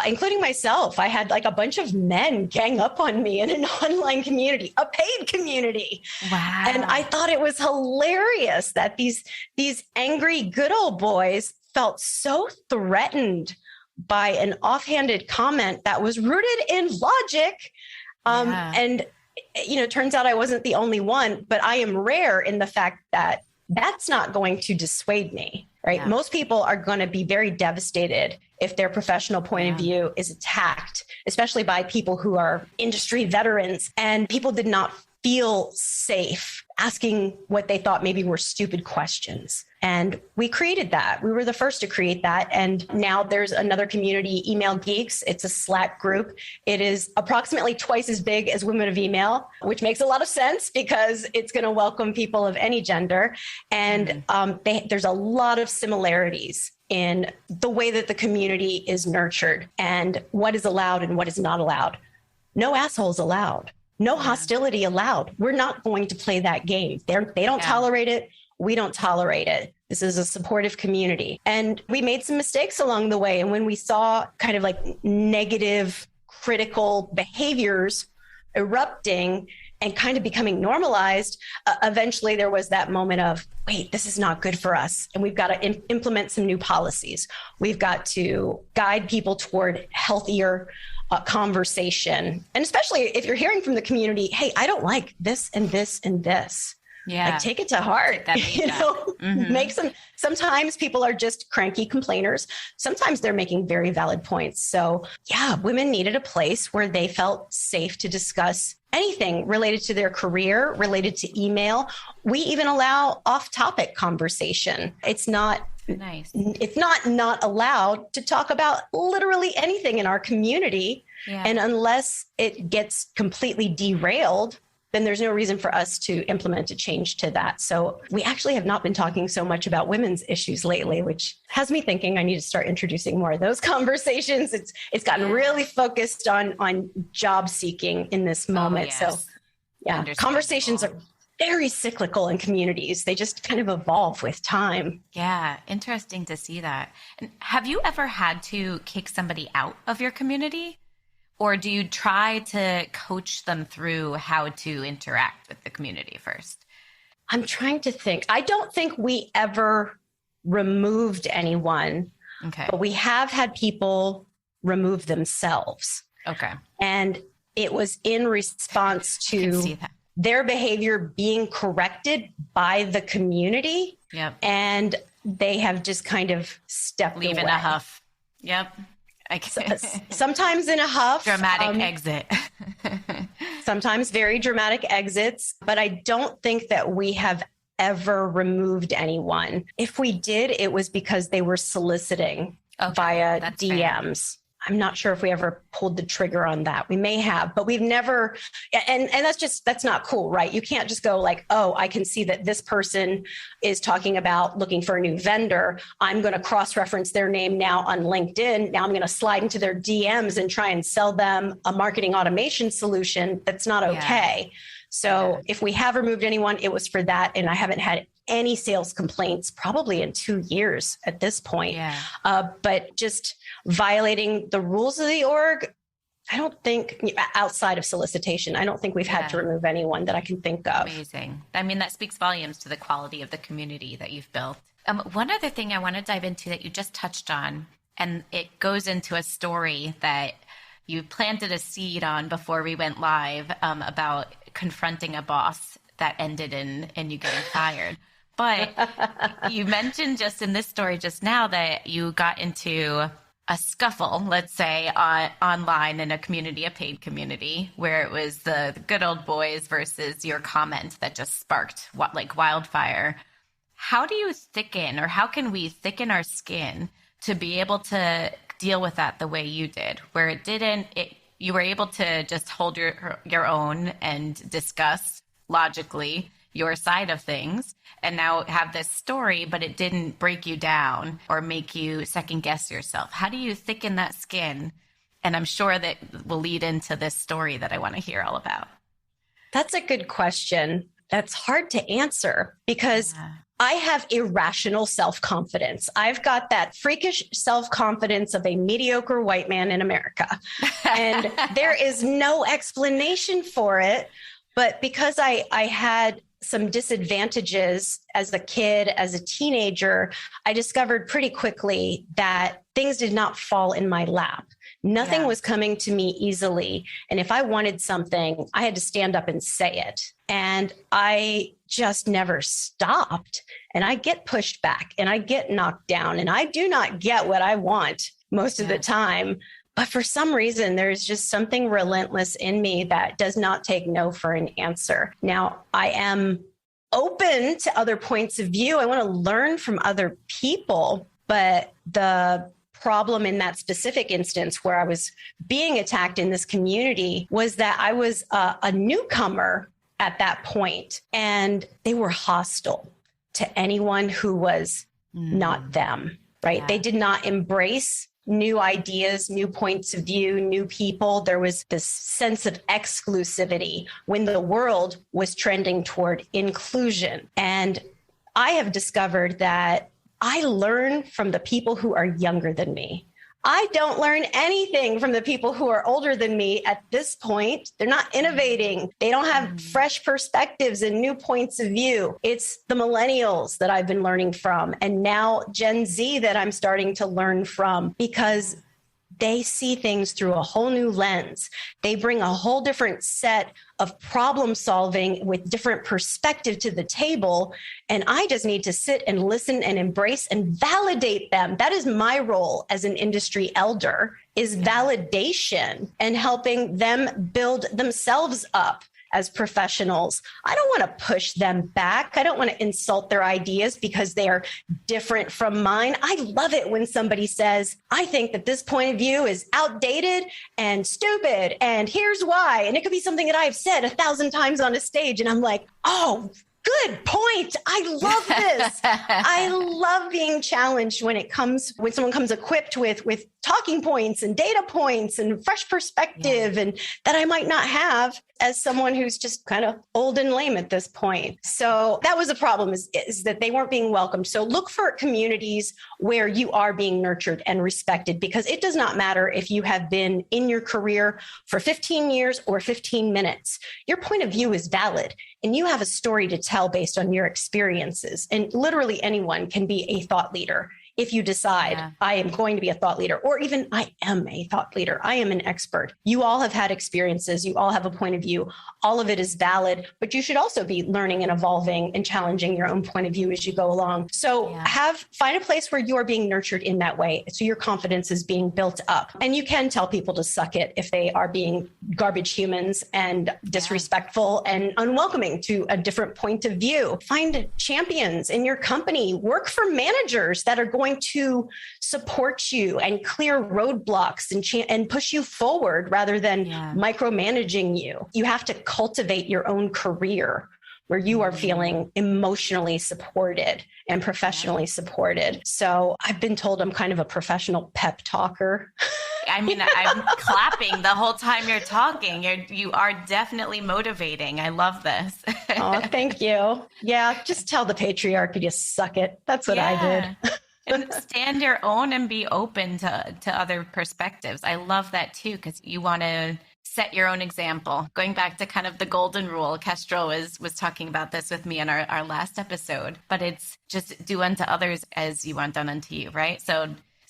including myself. I had like a bunch of men gang up on me in an online community, a paid community. Wow. And I thought it was hilarious that these angry good old boys felt so threatened by an offhanded comment that was rooted in logic. And, it turns out I wasn't the only one, but I am rare in the fact that that's not going to dissuade me, right? Yeah. Most people are going to be very devastated if their professional point of view is attacked, especially by people who are industry veterans. And people did not feel safe asking what they thought maybe were stupid questions. And we created that. We were the first to create that. And now there's another community, Email Geeks. It's a Slack group. It is approximately twice as big as Women of Email, which makes a lot of sense because it's going to welcome people of any gender. And there's a lot of similarities in the way that the community is nurtured and what is allowed and what is not allowed. No assholes allowed. No hostility allowed. We're not going to play that game. They don't tolerate it. We don't tolerate it. This is a supportive community. And we made some mistakes along the way. And when we saw kind of like negative, critical behaviors erupting and kind of becoming normalized, eventually there was that moment of, wait, this is not good for us. And we've got to implement some new policies. We've got to guide people toward healthier conversation. And especially if you're hearing from the community, hey, I don't like this and this and this. Yeah. Like, take it to heart. Make sometimes people are just cranky complainers. Sometimes they're making very valid points. So women needed a place where they felt safe to discuss anything related to their career, related to email. We even allow off-topic conversation. It's not not allowed to talk about literally anything in our community. Yeah. And unless it gets completely derailed, then there's no reason for us to implement a change to that. So we actually have not been talking so much about women's issues lately, which has me thinking I need to start introducing more of those conversations. It's gotten really focused on job seeking in this moment. So conversations are very cyclical in communities. They just kind of evolve with time. Yeah, interesting to see that. And have you ever had to kick somebody out of your community? Or do you try to coach them through how to interact with the community first? I'm trying to think. I don't think we ever removed anyone, but we have had people remove themselves. Okay. And it was in response to their behavior being corrected by the community. Yep. And they have just kind of stepped away. Leave in a huff. Yep. Sometimes in a huff. Dramatic exit. Sometimes very dramatic exits. But I don't think that we have ever removed anyone. If we did, it was because they were soliciting via DMs. Fair. I'm not sure if we ever pulled the trigger on that. We may have, but we've never, and that's not cool, right? You can't just go like, oh, I can see that this person is talking about looking for a new vendor. I'm going to cross-reference their name now on LinkedIn. Now I'm going to slide into their DMs and try and sell them a marketing automation solution. That's not okay. So if we have removed anyone, it was for that. And I haven't had any sales complaints probably in 2 years at this point. But just violating the rules of the org, I don't think, outside of solicitation, I don't think we've had to remove anyone that I can think of. Amazing. I mean, that speaks volumes to the quality of the community that you've built. One other thing I want to dive into that you just touched on, and it goes into a story that you planted a seed on before we went live, about confronting a boss that ended in you getting fired. But you mentioned just in this story just now that you got into a scuffle, let's say, online in a community, a paid community, where it was the good old boys versus your comment that just sparked what, like wildfire. How do you thicken, or how can we thicken our skin to be able to deal with that the way you did, where you were able to just hold your own and discuss logically your side of things, and now have this story, but it didn't break you down or make you second guess yourself? How do you thicken that skin? And I'm sure that will lead into this story that I want to hear all about. That's a good question. That's hard to answer because I have irrational self-confidence. I've got that freakish self-confidence of a mediocre white man in America. And there is no explanation for it. But because I had some disadvantages as a kid, as a teenager, I discovered pretty quickly that things did not fall in my lap. Nothing was coming to me easily. And if I wanted something, I had to stand up and say it. And I just never stopped. And I get pushed back and I get knocked down and I do not get what I want most of the time. But for some reason, there's just something relentless in me that does not take no for an answer. Now, I am open to other points of view. I want to learn from other people, but the problem in that specific instance where I was being attacked in this community was that I was a newcomer at that point, and they were hostile to anyone who was not them, right? They did not embrace new ideas, new points of view, new people. There was this sense of exclusivity when the world was trending toward inclusion. And I have discovered that I learn from the people who are younger than me. I don't learn anything from the people who are older than me at this point. They're not innovating. They don't have fresh perspectives and new points of view. It's the millennials that I've been learning from, and now Gen Z that I'm starting to learn from, because they see things through a whole new lens. They bring a whole different set of problem solving with different perspective to the table. And I just need to sit and listen and embrace and validate them. That is my role as an industry elder, is validation and helping them build themselves up as professionals. I don't want to push them back. I don't want to insult their ideas because they are different from mine. I love it when somebody says, I think that this point of view is outdated and stupid, and here's why. And it could be something that I've said 1,000 times on a stage, and I'm like, oh, good point. I love this. I love being challenged when someone comes equipped with talking points and data points and fresh perspective, and that I might not have as someone who's just kind of old and lame at this point. So that was a problem, is that they weren't being welcomed. So look for communities where you are being nurtured and respected, because it does not matter if you have been in your career for 15 years or 15 minutes. Your point of view is valid, and you have a story to tell based on your experiences. And literally anyone can be a thought leader. If you decide I am going to be a thought leader, or even I am a thought leader, I am an expert. You all have had experiences. You all have a point of view. All of it is valid, but you should also be learning and evolving and challenging your own point of view as you go along. So find a place where you are being nurtured in that way, so your confidence is being built up. And you can tell people to suck it if they are being garbage humans and disrespectful and unwelcoming to a different point of view. Find champions in your company. Work for managers that are going to support you and clear roadblocks and push you forward rather than micromanaging you. You have to cultivate your own career where you are feeling emotionally supported and professionally supported. So I've been told I'm kind of a professional pep talker. I mean, I'm clapping the whole time you're talking. You are definitely motivating. I love this. Oh, thank you. Yeah, just tell the patriarchy to suck it. That's what I did. And stand your own and be open to other perspectives. I love that too, because you want to set your own example. Going back to kind of the golden rule, Kestrel was talking about this with me in our last episode, but it's just do unto others as you want done unto you, right? So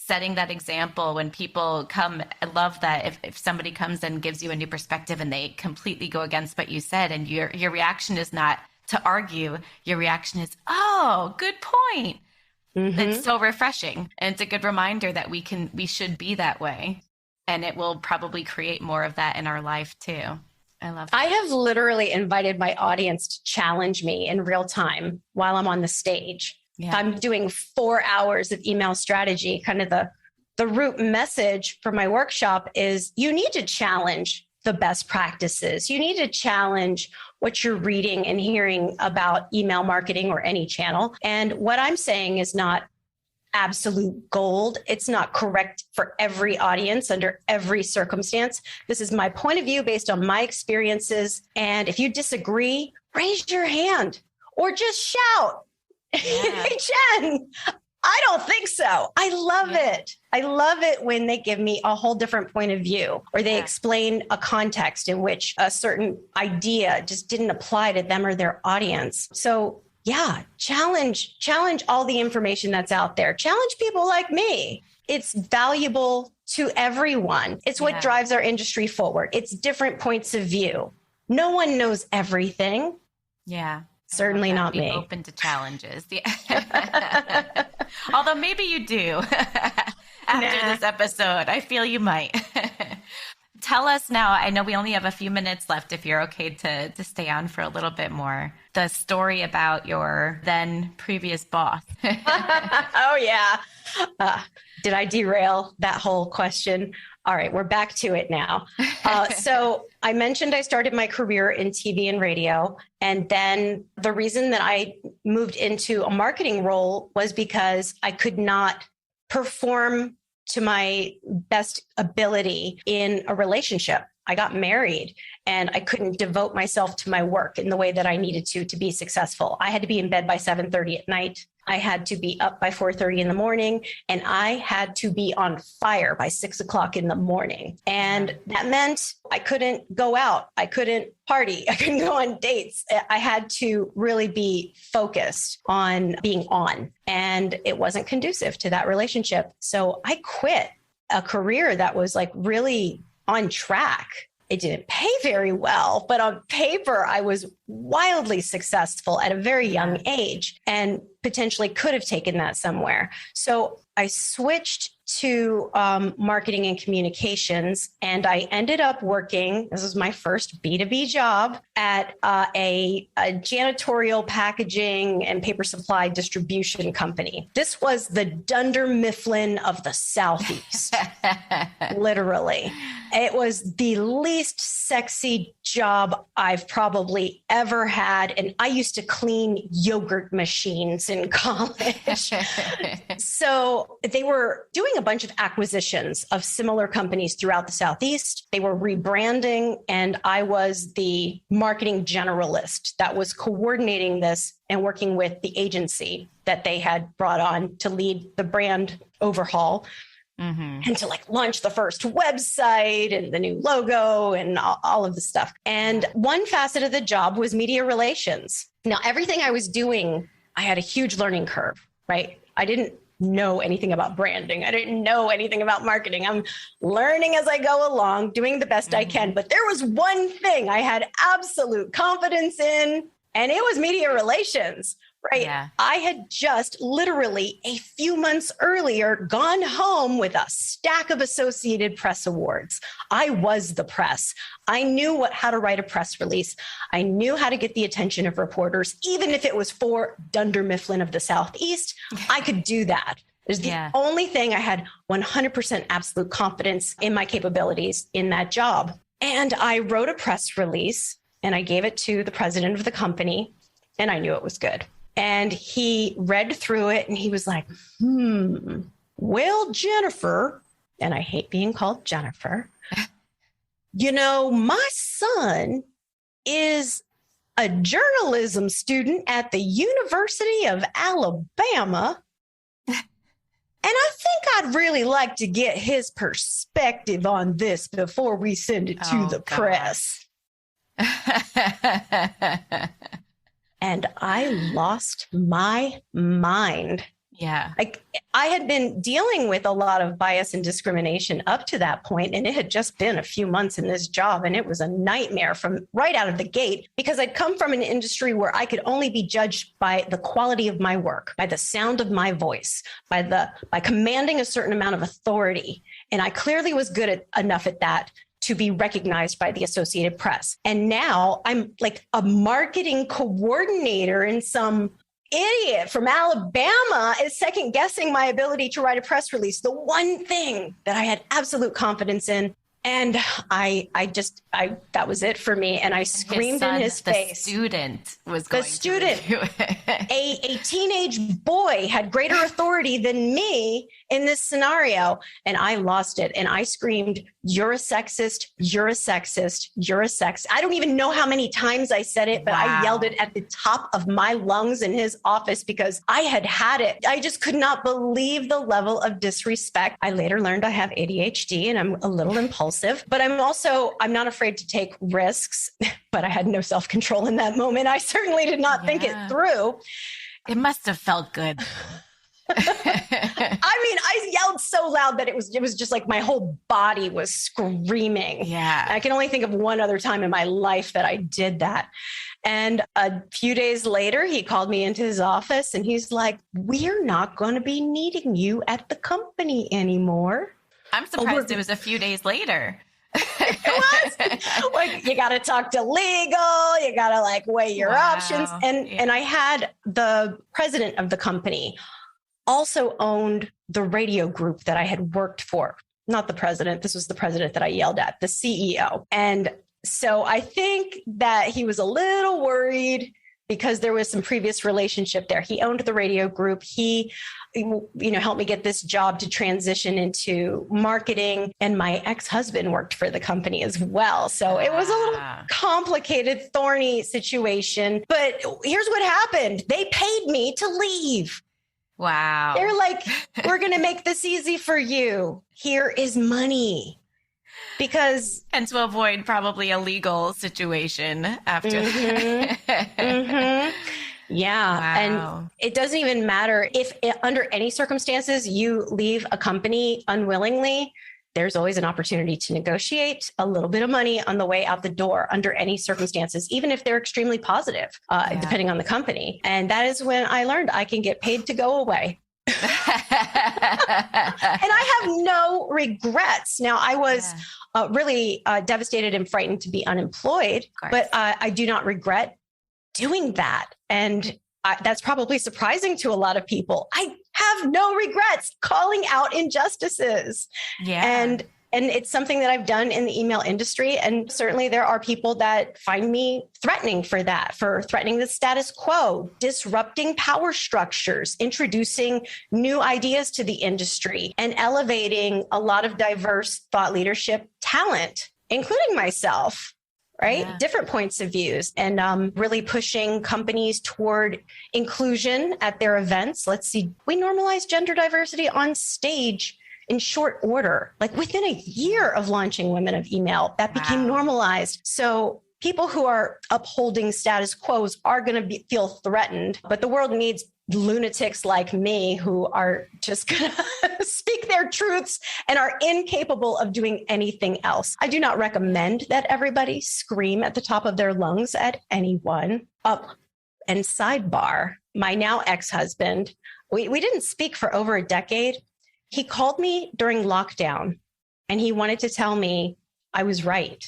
setting that example when people come. I love that if somebody comes and gives you a new perspective and they completely go against what you said, and your reaction is not to argue, your reaction is, oh, good point. It's so refreshing. And it's a good reminder that we should be that way. And it will probably create more of that in our life too. I love that. I have literally invited my audience to challenge me in real time while I'm on the stage. Yeah. If I'm doing 4 hours of email strategy, kind of the root message for my workshop is you need to challenge the best practices. You need to challenge what you're reading and hearing about email marketing or any channel. And what I'm saying is not absolute gold. It's not correct for every audience under every circumstance. This is my point of view based on my experiences. And if you disagree, raise your hand or just shout. Yeah. Hey, Jen, I don't think so. I love it. I love it when they give me a whole different point of view, or they explain a context in which a certain idea just didn't apply to them or their audience. So yeah, challenge all the information that's out there. Challenge people like me. It's valuable to everyone. It's what drives our industry forward. It's different points of view. No one knows everything. Yeah. Certainly not me. Open to challenges. Yeah. Although maybe you do after this episode. I feel you might. Tell us now, I know we only have a few minutes left, if you're okay to stay on for a little bit more, the story about your then previous boss. Oh, yeah. Did I derail that whole question? All right, we're back to it now. So I mentioned I started my career in TV and radio. And then the reason that I moved into a marketing role was because I could not perform to my best ability in a relationship. I got married and I couldn't devote myself to my work in the way that I needed to be successful. I had to be in bed by 7:30 at night. I had to be up by 4:30 in the morning, and I had to be on fire by 6 o'clock in the morning. And that meant I couldn't go out. I couldn't party. I couldn't go on dates. I had to really be focused on being on, and it wasn't conducive to that relationship. So I quit a career that was like really on track. It didn't pay very well, but on paper, I was wildly successful at a very young age and potentially could have taken that somewhere. So I switched to marketing and communications, and I ended up working, this was my first B2B job, at a janitorial packaging and paper supply distribution company. This was the Dunder Mifflin of the Southeast, literally. It was the least sexy job I've probably ever had. And I used to clean yogurt machines in college. So they were doing a bunch of acquisitions of similar companies throughout the Southeast. They were rebranding, and I was the marketing generalist that was coordinating this and working with the agency that they had brought on to lead the brand overhaul. Mm-hmm. And to like launch the first website and the new logo and all of the stuff. And one facet of the job was media relations. Now, everything I was doing, I had a huge learning curve, right? I didn't know anything about branding. I didn't know anything about marketing. I'm learning as I go along, doing the best I can. But there was one thing I had absolute confidence in, and it was media relations. Right. Yeah. I had just literally a few months earlier gone home with a stack of Associated Press awards. I was the press. I knew how to write a press release. I knew how to get the attention of reporters, even if it was for Dunder Mifflin of the Southeast. I could do that. It's the only thing I had 100% absolute confidence in my capabilities in that job. And I wrote a press release and I gave it to the president of the company, and I knew it was good. And he read through it and he was like, well, Jennifer, and I hate being called Jennifer, you know, my son is a journalism student at the University of Alabama. And I think I'd really like to get his perspective on this before we send it to the press. And I lost my mind. Yeah. Like I had been dealing with a lot of bias and discrimination up to that point, and it had just been a few months in this job, and it was a nightmare from right out of the gate because I'd come from an industry where I could only be judged by the quality of my work, by the sound of my voice, by commanding a certain amount of authority. And I clearly was good enough at that to be recognized by the Associated Press. And now I'm like a marketing coordinator in some idiot from Alabama is second guessing my ability to write a press release, the one thing that I had absolute confidence in. And that was it for me. And I screamed in his face. The student was going to do it. A teenage boy had greater authority than me in this scenario. And I lost it. And I screamed, "You're a sexist. You're a sexist. You're a sexist." I don't even know how many times I said it, but I yelled it at the top of my lungs in his office because I had it. I just could not believe the level of disrespect. I later learned I have ADHD and I'm a little impulsive, but I'm not afraid to take risks, but I had no self-control in that moment. I certainly did not think it through. It must have felt good. I yelled so loud that it was just like my whole body was screaming. Yeah. I can only think of one other time in my life that I did that. And a few days later, he called me into his office and he's like, "We're not going to be needing you at the company anymore." I'm surprised it was a few days later. It was like, you got to talk to legal, you got to like weigh your options. And I had the president of the company also owned the radio group that I had worked for. Not the president. This was the president that I yelled at, the CEO. And so I think that he was a little worried because there was some previous relationship there. He owned the radio group. He, helped me get this job to transition into marketing. And my ex-husband worked for the company as well. So it was a little complicated, thorny situation. But here's what happened. They paid me to leave. Wow. They're like, "We're going to make this easy for you. Here is money." And to avoid probably a legal situation after. Yeah. Wow. And it doesn't even matter if under any circumstances you leave a company unwillingly. There's always an opportunity to negotiate a little bit of money on the way out the door under any circumstances, even if they're extremely positive, depending on the company. And that is when I learned I can get paid to go away. And I have no regrets. Now, I was really devastated and frightened to be unemployed, but I do not regret doing that. And that's probably surprising to a lot of people. I have no regrets calling out injustices. Yeah. And it's something that I've done in the email industry. And certainly there are people that find me threatening for that, for threatening the status quo, disrupting power structures, introducing new ideas to the industry, and elevating a lot of diverse thought leadership talent, including myself. Right? Yeah. Different points of views, and really pushing companies toward inclusion at their events. Let's see, we normalize gender diversity on stage in short order, like within a year of launching Women of Email, that became normalized. So people who are upholding status quos are going to feel threatened, but the world needs lunatics like me who are just going to speak their truths and are incapable of doing anything else. I do not recommend that everybody scream at the top of their lungs at anyone. And sidebar, my now ex-husband, we didn't speak for over a decade. He called me during lockdown and he wanted to tell me I was right.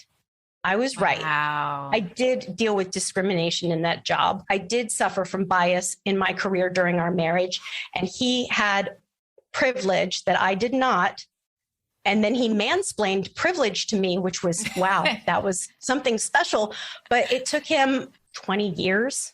I was right. I did deal with discrimination in that job. I did suffer from bias in my career during our marriage, and he had privilege that I did not. And then he mansplained privilege to me, which was, wow, that was something special. But it took him 20 years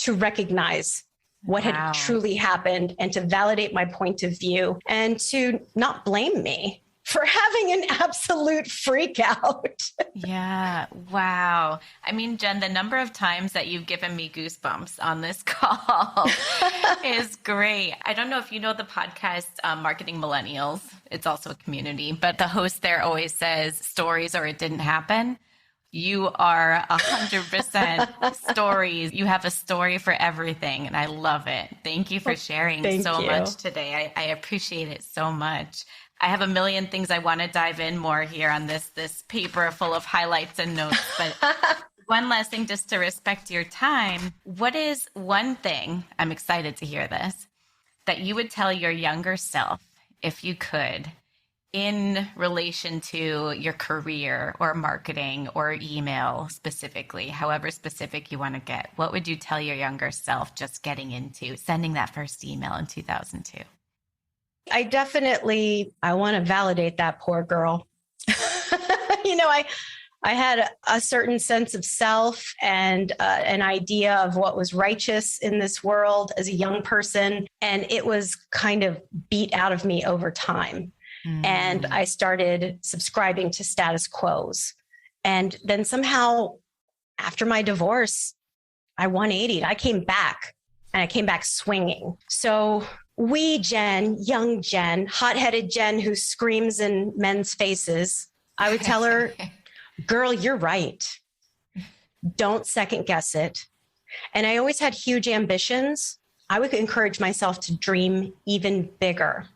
to recognize what had truly happened and to validate my point of view and to not blame me for having an absolute freak out. Yeah. Wow. I mean, Jen, the number of times that you've given me goosebumps on this call is great. I don't know if you know the podcast, Marketing Millennials. It's also a community, but the host there always says stories or it didn't happen. You are 100% stories. You have a story for everything, and I love it. Thank you for Well, sharing thank so you. much today. I appreciate it so much. I have a million things I want to dive in more here on this paper full of highlights and notes, but one last thing just to respect your time. What is one thing, I'm excited to hear this, that you would tell your younger self if you could in relation to your career or marketing or email specifically, however specific you want to get? What would you tell your younger self just getting into sending that first email in 2002? I want to validate that poor girl. you know, I, I had a certain sense of self and an idea of what was righteous in this world as a young person. And it was kind of beat out of me over time. And I started subscribing to status quos. And then somehow after my divorce, I 180'd. I came back and I came back swinging. So Jen, young Jen, hot-headed Jen who screams in men's faces, I would tell her, girl, you're right. Don't second guess it. And I always had huge ambitions. I would encourage myself to dream even bigger.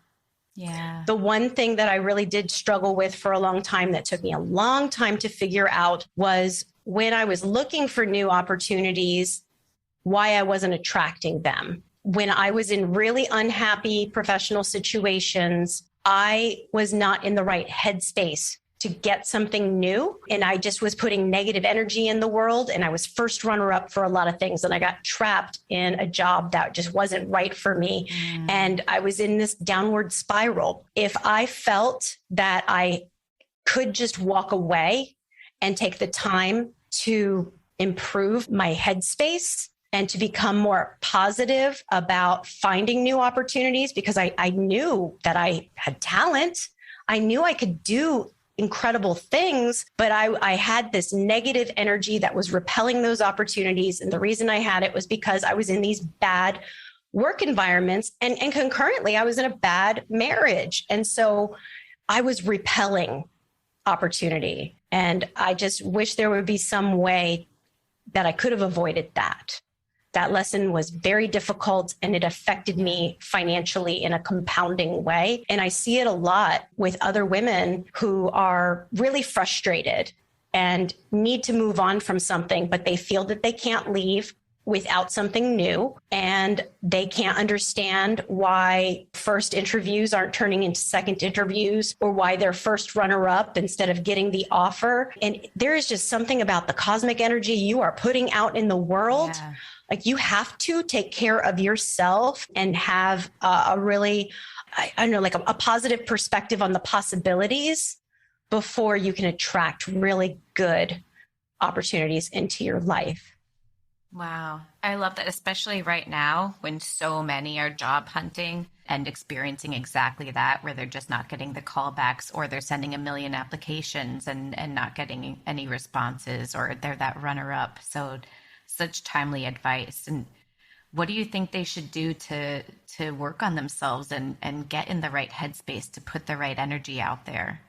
Yeah. The one thing that I really did struggle with for a long time that took me a long time to figure out was when I was looking for new opportunities, why I wasn't attracting them. When I was in really unhappy professional situations, I was not in the right headspace to get something new. And I just was putting negative energy in the world. And I was first runner up for a lot of things. And I got trapped in a job that just wasn't right for me. And I was in this downward spiral. If I felt that I could just walk away and take the time to improve my headspace and to become more positive about finding new opportunities, because I knew that I had talent. I knew I could do incredible things, but I had this negative energy that was repelling those opportunities. And the reason I had it was because I was in these bad work environments and concurrently I was in a bad marriage. And so I was repelling opportunity. And I just wish there would be some way that I could have avoided that. That lesson was very difficult and it affected me financially in a compounding way. And I see it a lot with other women who are really frustrated and need to move on from something, but they feel that they can't leave without something new. And they can't understand why first interviews aren't turning into second interviews or why they're first runner up instead of getting the offer. And there is just something about the cosmic energy you are putting out in the world. Yeah. Like you have to take care of yourself and have a really, I don't know, like a positive perspective on the possibilities before you can attract really good opportunities into your life. Wow. I love that, especially right now when so many are job hunting and experiencing exactly that, where they're just not getting the callbacks or they're sending a million applications and not getting any responses, or they're that runner up. So such timely advice. And what do you think they should do to work on themselves and get in the right headspace to put the right energy out there?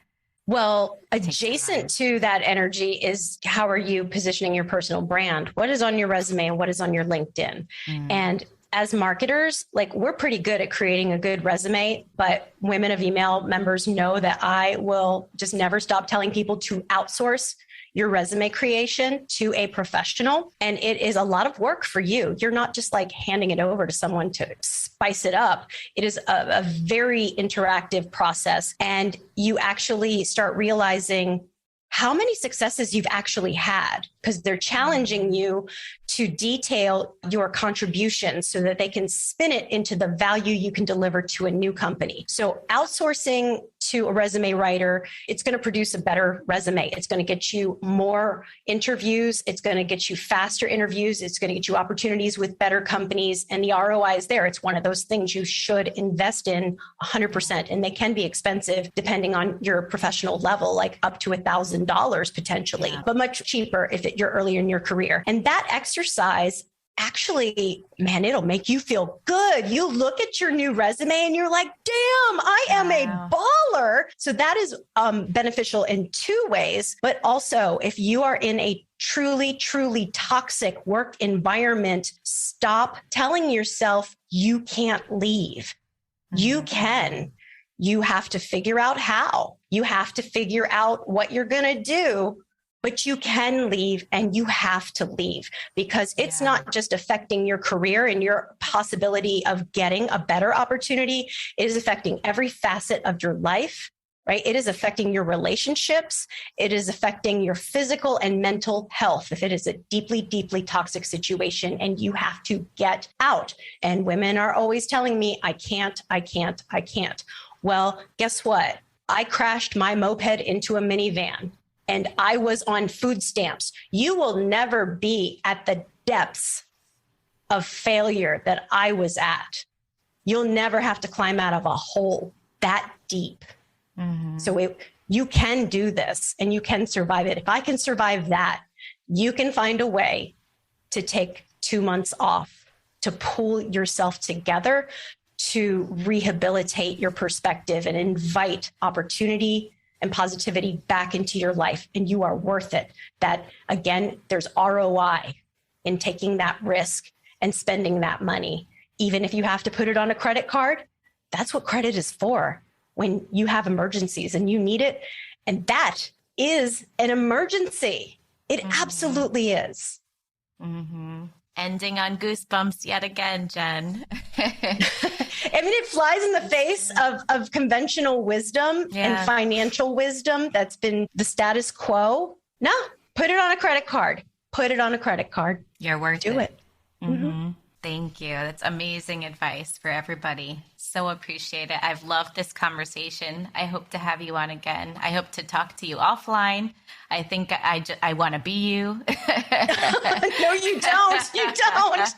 Well, adjacent to that energy is how are you positioning your personal brand? What is on your resume and what is on your LinkedIn? And as marketers, like we're pretty good at creating a good resume, but women of email members know that I will just never stop telling people to outsource your resume creation to a professional. And it is a lot of work for you. You're not just like handing it over to someone to spice it up. It is a very interactive process. And you actually start realizing how many successes you've actually had, because they're challenging you to detail your contributions so that they can spin it into the value you can deliver to a new company. So outsourcing to a resume writer, it's going to produce a better resume. It's going to get you more interviews. It's going to get you faster interviews. It's going to get you opportunities with better companies. And the ROI is there. It's one of those things you should invest in 100%. And they can be expensive depending on your professional level, like up to $1,000 potentially, but much cheaper if you're earlier in your career. And that exercise actually, man, it'll make you feel good. You look at your new resume and you're like, damn, I am a baller. So that is beneficial in two ways. But also, if you are in a truly, truly toxic work environment, stop telling yourself you can't leave. You can. You have to figure out how. You have to figure out what you're going to do. But you can leave, and you have to leave, because it's not just affecting your career and your possibility of getting a better opportunity. It is affecting every facet of your life, right? It is affecting your relationships. It is affecting your physical and mental health if it is a deeply, deeply toxic situation, and you have to get out. And women are always telling me, I can't. Well, guess what? I crashed my moped into a minivan, and I was on food stamps. You will never be at the depths of failure that I was at. You'll never have to climb out of a hole that deep. So you can do this, and you can survive it. If I can survive that, you can find a way to take 2 months off, to pull yourself together, to rehabilitate your perspective and invite opportunity and positivity back into your life. And you are worth it. That, again, there's ROI in taking that risk and spending that money. Even if you have to put it on a credit card, that's what credit is for when you have emergencies and you need it. And that is an emergency. It absolutely is. Ending on goosebumps yet again, Jen. I mean, it flies in the face of conventional wisdom and financial wisdom that's been the status quo. No, put it on a credit card. Put it on a credit card. You're worth it. Do it. Thank you. That's amazing advice for everybody. So appreciate it. I've loved this conversation. I hope to have you on again. I hope to talk to you offline. I think I want to be you. No, you don't. You don't.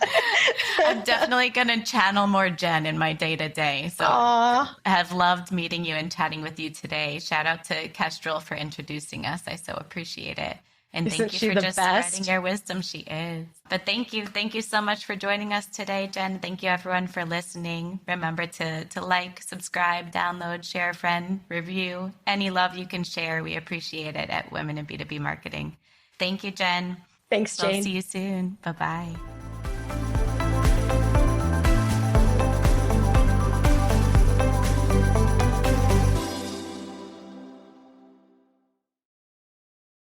I'm definitely going to channel more Jen in my day-to-day. So I have loved meeting you and chatting with you today. Shout out to Kestrel for introducing us. I so appreciate it. And thank you for just spreading your wisdom. She is. But thank you. Thank you so much for joining us today, Jen. Thank you, everyone, for listening. Remember to like, subscribe, download, share a friend, review. Any love you can share. We appreciate it at Women in B2B Marketing. Thank you, Jen. Thanks, Jane. We'll see you soon. Bye-bye.